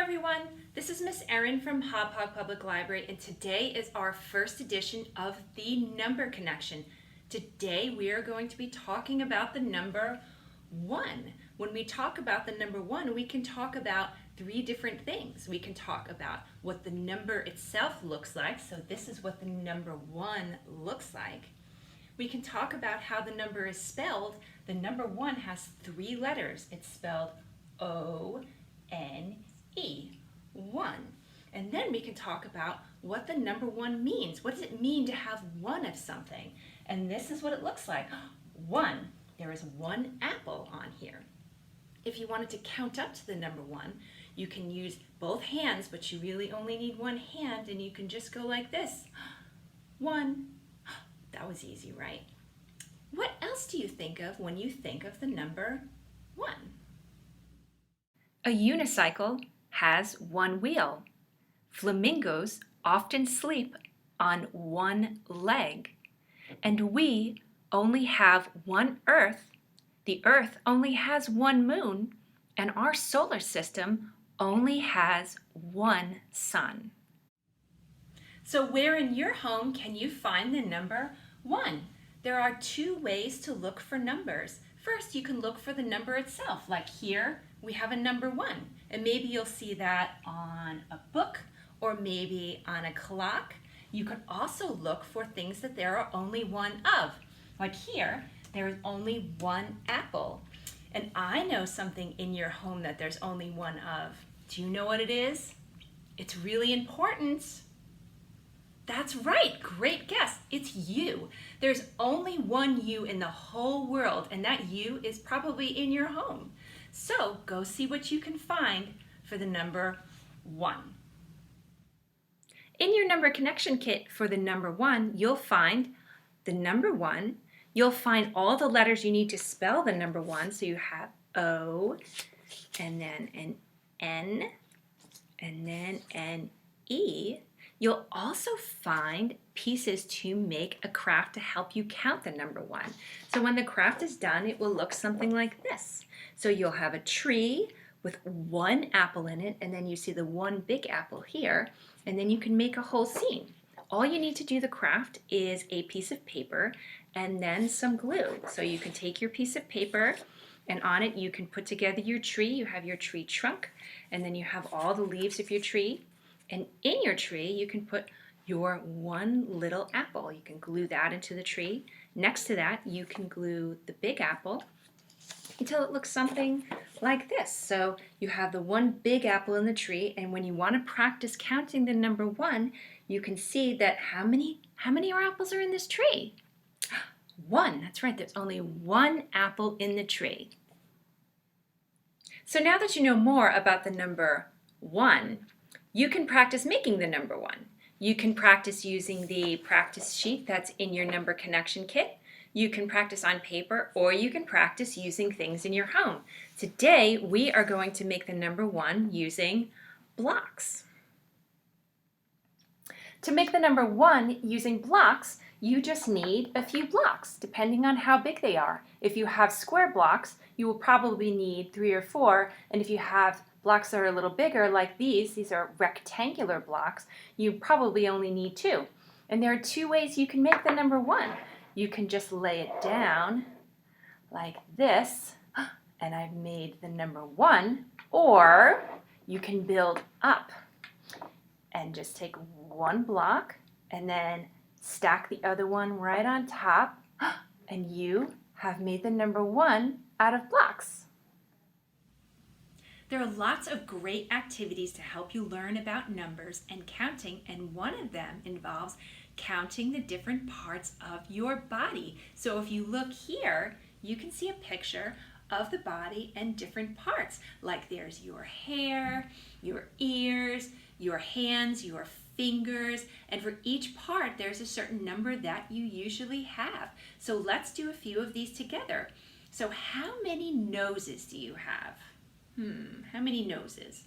everyone, this is Miss Erin from Hauppauge Public Library, and today is our first edition of the number connection. Today we are going to be talking about the number 1. When we talk about the number 1, we can talk about 3 different things. We can talk about what the number itself looks like, so this is what the number 1 looks like. We can talk about how the number is spelled. The number 1 has 3 letters. It's spelled O-N-E, 1. And then we can talk about what the number 1 means. What does it mean to have 1 of something? And this is what it looks like. 1. There is 1 apple on here. If you wanted to count up to the number 1, you can use both hands, but you really only need one hand, and you can just go like this. 1. That was easy, right? What else do you think of when you think of the number 1? A unicycle has 1 wheel. Flamingos often sleep on 1 leg. And we only have 1 Earth. The Earth only has 1 moon. And our solar system only has 1 sun. So where in your home can you find the number 1? There are 2 ways to look for numbers. First, you can look for the number itself. Like here, we have a number 1. And maybe you'll see that on a book or maybe on a clock. You could also look for things that there are only 1 of. Like here, there is only 1 apple. And I know something in your home that there's only 1 of. Do you know what it is? It's really important. That's right, great guess. It's you. There's only 1 you in the whole world, and that you is probably in your home. So go see what you can find for the number 1. In your number connection kit for the number 1, you'll find the number 1. You'll find all the letters you need to spell the number 1. So you have O, and then an N, and then an E. You'll also find pieces to make a craft to help you count the number 1. So when the craft is done, it will look something like this. So you'll have a tree with 1 apple in it, and then you see the 1 big apple here, and then you can make a whole scene. All you need to do the craft is a piece of paper and then some glue. So you can take your piece of paper, and on it you can put together your tree. You have your tree trunk, and then you have all the leaves of your tree. And in your tree, you can put your 1 little apple. You can glue that into the tree. Next to that, you can glue the big apple until it looks something like this. So you have the 1 big apple in the tree, and when you want to practice counting the number 1, you can see that how many apples are in this tree? 1. That's right, there's only 1 apple in the tree. So now that you know more about the number 1, you can practice making the number 1. You can practice using the practice sheet that's in your number connection kit. You can practice on paper, or you can practice using things in your home. Today, we are going to make the number 1 using blocks. To make the number 1 using blocks, you just need a few blocks, depending on how big they are. If you have square blocks, you will probably need 3 or 4, and if you have blocks that are a little bigger, like these are rectangular blocks, you probably only need 2. And there are 2 ways you can make the number 1. You can just lay it down like this, and I've made the number 1, or you can build up and just take 1 block and then stack the other one right on top, and you have made the number 1 out of blocks. There are lots of great activities to help you learn about numbers and counting, and one of them involves counting the different parts of your body. So if you look here, you can see a picture of the body and different parts. Like there's your hair, your ears, your hands, your fingers, and for each part there's a certain number that you usually have. So let's do a few of these together. So how many noses do you have? How many noses?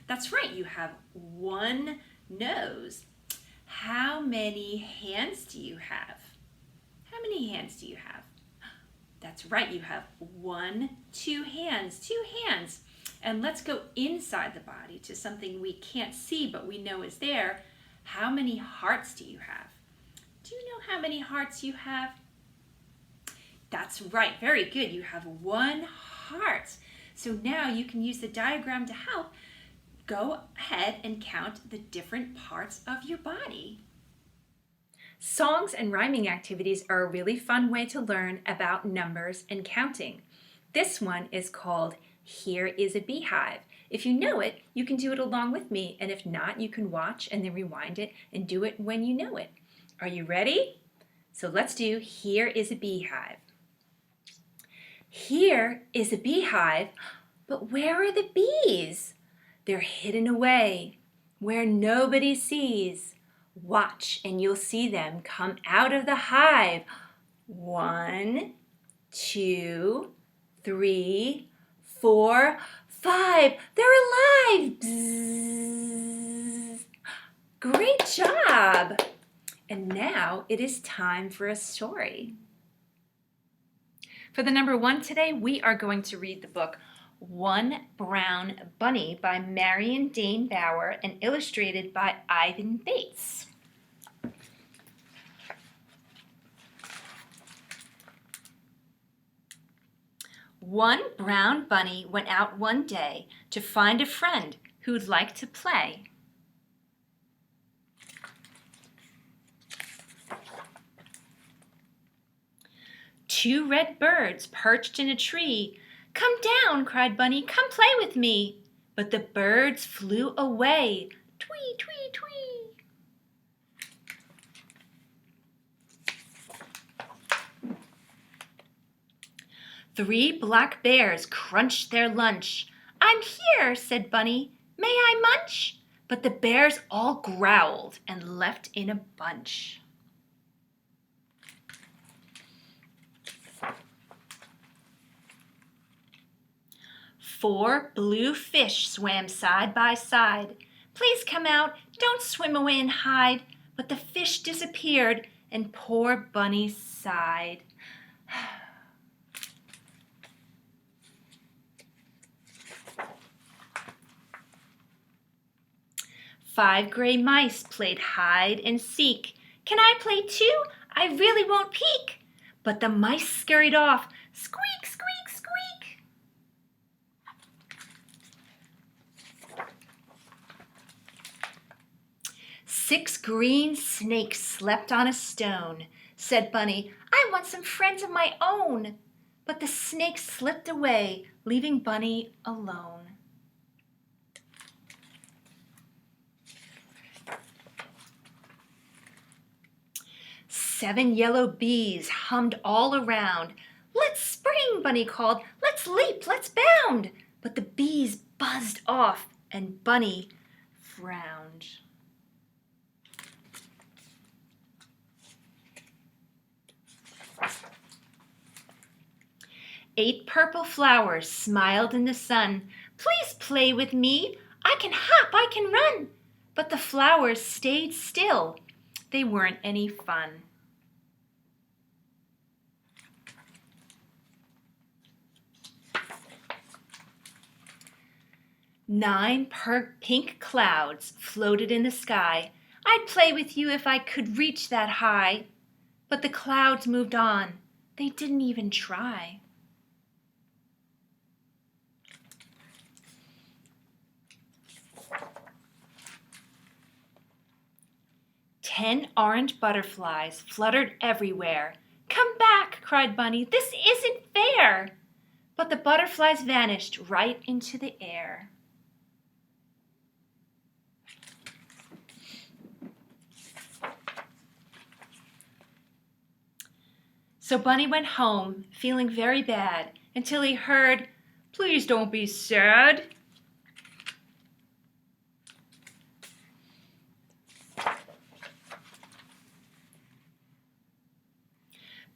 That's right, you have 1 nose. How many hands do you have? How many hands do you have? That's right, you have 1, 2 hands, 2 hands. And let's go inside the body to something we can't see but we know is there. How many hearts do you have? Do you know how many hearts you have? That's right, very good. You have one heart. So now you can use the diagram to help. Go ahead and count the different parts of your body. Songs and rhyming activities are a really fun way to learn about numbers and counting. This one is called Here is a Beehive. If you know it, you can do it along with me, and if not, you can watch and then rewind it and do it when you know it. Are you ready? So let's do Here is a Beehive. Here is a beehive, but where are the bees? They're hidden away where nobody sees. Watch and you'll see them come out of the hive. 1, 2, 3, 4, 5. They're alive. Bzzz. Great job. And now it is time for a story. For the number 1 today, we are going to read the book One Brown Bunny by Marion Dane Bauer and illustrated by Ivan Bates. One brown bunny went out one day to find a friend who'd like to play. Two red birds perched in a tree. "Come down," cried Bunny, "come play with me." But the birds flew away. Twee, twee, twee. Three black bears crunched their lunch. "I'm here," said Bunny. "May I munch?" But the bears all growled and left in a bunch. Four blue fish swam side by side. "Please come out, don't swim away and hide." But the fish disappeared and poor Bunny sighed. Five gray mice played hide and seek. "Can I play too? I really won't peek." But the mice scurried off. Squeak, squeak, squeak. Six green snakes slept on a stone. Said Bunny, "I want some friends of my own." But the snakes slipped away, leaving Bunny alone. Seven yellow bees hummed all around. "Let's spring," Bunny called. "Let's leap, let's bound." But the bees buzzed off and Bunny frowned. Eight purple flowers smiled in the sun. "Please play with me. I can hop, I can run." But the flowers stayed still. They weren't any fun. Nine pink clouds floated in the sky. "I'd play with you if I could reach that high." But the clouds moved on. They didn't even try. Ten orange butterflies fluttered everywhere. "Come back," cried Bunny. "This isn't fair." But the butterflies vanished right into the air. So Bunny went home, feeling very bad, until he heard, "Please don't be sad."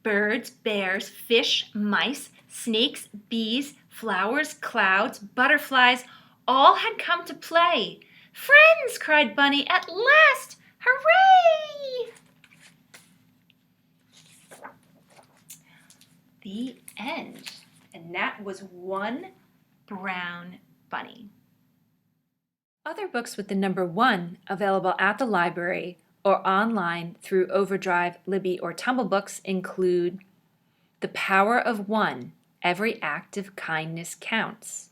Birds, bears, fish, mice, snakes, bees, flowers, clouds, butterflies, all had come to play. "Friends!" cried Bunny, "at last! Hooray!" The end. And that was One Brown funny. Other books with the number 1 available at the library or online through Overdrive, Libby, or Tumble Books include The Power of One, Every Act of Kindness Counts,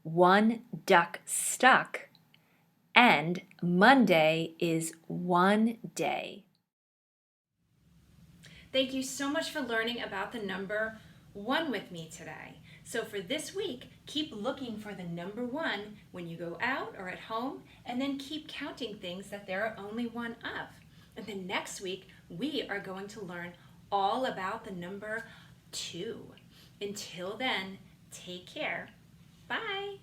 One Duck Stuck, and Monday is One Day. Thank you so much for learning about the number 1 with me today. So for this week, keep looking for the number 1 when you go out or at home, and then keep counting things that there are only one of. And then next week, we are going to learn all about the number 2. Until then, take care. Bye.